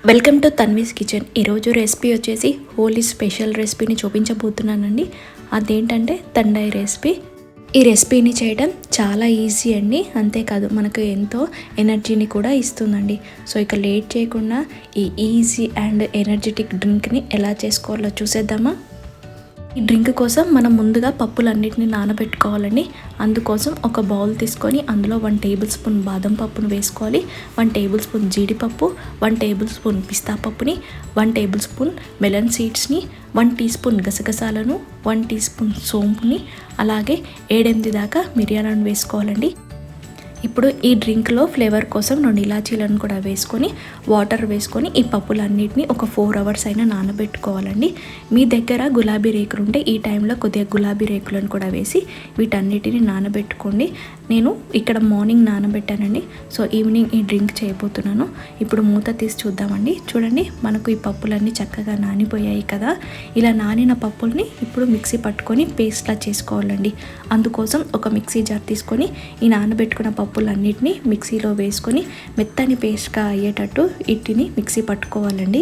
Welcome to Tanvi's kitchen. ఈరోజు recipe వచ్చేసి Holi special రెసిపీని చూపించబోతున్నానండి. అదేంటంటే తండాయి రెసిపీ. ఈ రెసిపీని చేయడం చాలా ఈజీ అండి, అంతేకాదు మనకు ఎంతో ఎనర్జీని కూడా ఇస్తుందండి. సో ఇక లేట్ చేయకుండా ఈ ఈజీ అండ్ ఎనర్జెటిక్ డ్రింక్ని ఎలా చేసుకోవాలో చూసేద్దామా. ఈ డ్రింక్ కోసం మనం ముందుగా పప్పులన్నిటిని నానబెట్టుకోవాలండి. అందుకోసం ఒక బౌల్ తీసుకొని అందులో 1 టేబుల్ స్పూన్ బాదం పప్పును వేసుకోవాలి, 1 టేబుల్ స్పూన్ జీడిపప్పు, 1 టేబుల్ స్పూన్ పిస్తా పప్పుని, 1 టేబుల్ స్పూన్ మెలన్ సీడ్స్ని, 1 టీ స్పూన్ గసగసాలను, 1 టీ స్పూన్ సోంపుని, అలాగే 7-8 దాకా మిరియాలను వేసుకోవాలండి. ఇప్పుడు ఈ డ్రింక్లో ఫ్లేవర్ కోసం 2 ఇలాచీలను కూడా వేసుకొని వాటర్ వేసుకొని ఈ పప్పులన్నిటిని ఒక 4 అవర్స్ అయినా నానబెట్టుకోవాలండి. మీ దగ్గర గులాబీ రేకులు ఉంటే ఈ టైంలో కొద్దిగా గులాబీ రేకులను కూడా వేసి వీటన్నిటిని నానబెట్టుకోండి. నేను ఇక్కడ మార్నింగ్ నానబెట్టానండి, సో ఈవినింగ్ ఈ డ్రింక్ చేయబోతున్నాను. ఇప్పుడు మూత తీసి చూద్దామండి. చూడండి, మనకు ఈ పప్పులన్నీ చక్కగా నానిపోయాయి కదా. ఇలా నానిన పప్పుల్ని ఇప్పుడు మిక్సీ పట్టుకొని పేస్ట్లా చేసుకోవాలండి. అందుకోసం ఒక మిక్సీ జార్ తీసుకొని ఈ నానబెట్టుకున్న పప్పులన్నిటిని మిక్సీలో వేసుకొని మెత్తని పేస్ట్గా అయ్యేటట్టు వీటిని మిక్సీ పట్టుకోవాలండి.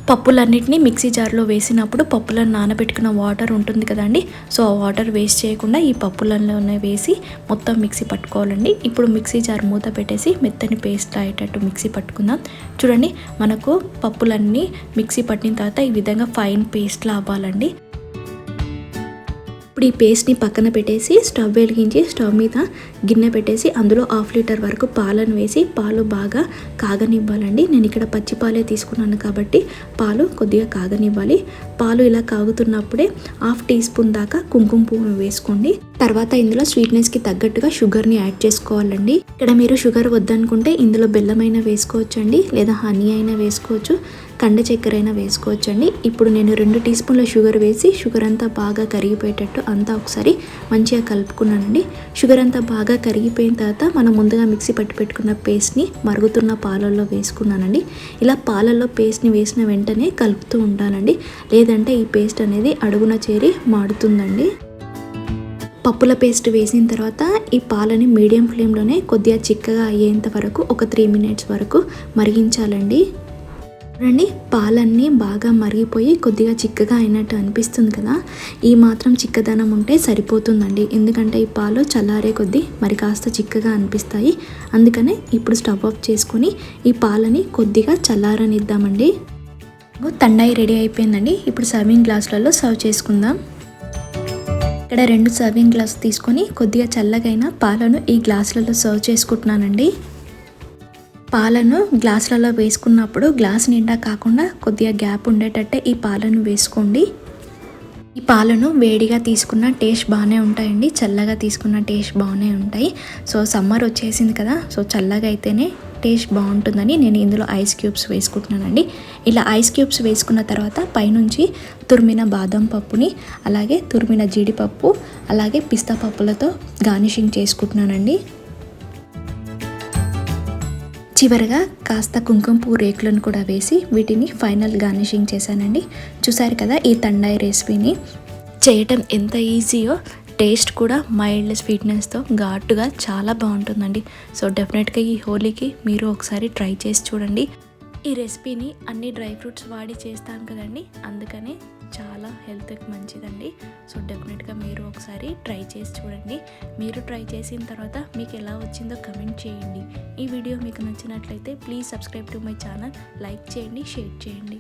పప్పులన్నిటిని మిక్సీ జార్లో వేసినప్పుడు పప్పులను నానబెట్టుకున్న వాటర్ ఉంటుంది కదండి, సో ఆ వాటర్ వేస్ట్ చేయకుండా ఈ పప్పులలోనే వేసి మొత్తం మిక్సీ పట్టుకోవాలండి. ఇప్పుడు మిక్సీ జార్ మూత పెట్టేసి మెత్తని పేస్ట్ అయ్యేటట్టు మిక్సీ పట్టుకుందాం. చూడండి, మనకు పప్పులన్నీ మిక్సీ పట్టిన తర్వాత ఈ విధంగా ఫైన్ పేస్ట్లా అవ్వాలండి. ఇప్పుడు ఈ పేస్ట్ని పక్కన పెట్టేసి స్టవ్ వెలిగించి స్టవ్ మీద గిన్నె పెట్టేసి అందులో 1/2 లీటర్ వరకు పాలను వేసి పాలు బాగా కాగనివ్వాలండి. నేను ఇక్కడ పచ్చి పాలే తీసుకున్నాను కాబట్టి పాలు కొద్దిగా కాగనివ్వాలి. పాలు ఇలా కాగుతున్నప్పుడే 1/2 టీ స్పూన్ దాకా కుంకుమ పువ్వును వేసుకోండి. తర్వాత ఇందులో స్వీట్నెస్కి తగ్గట్టుగా షుగర్ని యాడ్ చేసుకోవాలండి. ఇక్కడ మీరు షుగర్ వద్దనుకుంటే ఇందులో బెల్లమైనా వేసుకోవచ్చండి, లేదా హనీ అయినా వేసుకోవచ్చు, కండ చక్కెర అయినా వేసుకోవచ్చండి. ఇప్పుడు నేను 2 టీ స్పూన్ల షుగర్ వేసి షుగర్ అంతా బాగా కరిగిపోయేటట్టు అంతా ఒకసారి మంచిగా కలుపుకున్నానండి. షుగర్ అంతా బాగా కరిగిపోయిన తర్వాత మనం ముందుగా మిక్సీ పట్టి పెట్టుకున్న పేస్ట్ని మరుగుతున్న పాలల్లో వేసుకున్నానండి. ఇలా పాలల్లో పేస్ట్ని వేసిన వెంటనే కలుపుతూ ఉండాలండి, లేదంటే ఈ పేస్ట్ అనేది అడుగున చేరి మాడుతుందండి. పప్పుల పేస్ట్ వేసిన తర్వాత ఈ పాలని మీడియం ఫ్లేమ్లోనే కొద్దిగా చిక్కగా అయ్యేంత వరకు ఒక 3 మినిట్స్ వరకు మరిగించాలండి. చూడండి, పాలన్నీ బాగా మరిగిపోయి కొద్దిగా చిక్కగా అయినట్టు అనిపిస్తుంది కదా. ఈ మాత్రం చిక్కదనం ఉంటే సరిపోతుందండి, ఎందుకంటే ఈ పాలు చల్లారే కొద్దీ మరి కాస్త చిక్కగా అనిపిస్తాయి. అందుకనే ఇప్పుడు స్టవ్ ఆఫ్ చేసుకొని ఈ పాలని కొద్దిగా చల్లారనిద్దామండి. తండాయి రెడీ అయిపోయిందండి. ఇప్పుడు సర్వింగ్ గ్లాసులలో సర్వ్ చేసుకుందాం. ఇక్కడ 2 సర్వింగ్ గ్లాస్ తీసుకొని కొద్దిగా చల్లగైన పాలను ఈ గ్లాసులలో సర్వ్ చేసుకుంటున్నానండి. పాలను గ్లాసులలో వేసుకున్నప్పుడు గ్లాస్ నిండా కాకుండా కొద్దిగా గ్యాప్ ఉండేటట్టే ఈ పాలను వేసుకోండి. ఈ పాలను వేడిగా తీసుకున్న టేస్ట్ బాగానే ఉంటాయండి, చల్లగా తీసుకున్న టేస్ట్ బాగానే ఉంటాయి. సో సమ్మర్ వచ్చేసింది కదా, సో చల్లగా అయితేనే టేస్ట్ బాగుంటుందని నేను ఇందులో ఐస్ క్యూబ్స్ వేసుకుంటున్నానండి. ఇలా ఐస్ క్యూబ్స్ వేసుకున్న తర్వాత పైనుంచి తురిమిన బాదం పప్పుని, అలాగే తురిమిన జీడిపప్పు, అలాగే పిస్తా పప్పులతో గార్నిషింగ్ చేసుకుంటున్నానండి. చివరగా కాస్త కుంకుమ పువ్వు రేకులను కూడా వేసి వీటిని ఫైనల్ గార్నిషింగ్ చేశానండి. చూసారు కదా, ఈ తండాయి రెసిపీని చేయటం ఎంత ఈజీయో, టేస్ట్ కూడా మైల్డ్ స్వీట్నెస్తో ఘాటుగా చాలా బాగుంటుందండి. సో డెఫినెట్గా ఈ హోలీకి మీరు ఒకసారి ట్రై చేసి చూడండి. ఈ రెసిపీని అన్ని డ్రై ఫ్రూట్స్ వాడి చేస్తాం కదండి, అందుకనే చాలా హెల్త్కి మంచిదండి. సో డెఫినెట్గా మీరు ఒకసారి ట్రై చేసి చూడండి. మీరు ట్రై చేసిన తర్వాత మీకు ఎలా వచ్చిందో కమెంట్ చేయండి. ఈ వీడియో మీకు నచ్చినట్లయితే please subscribe to my channel, like చేయండి, షేర్ చేయండి.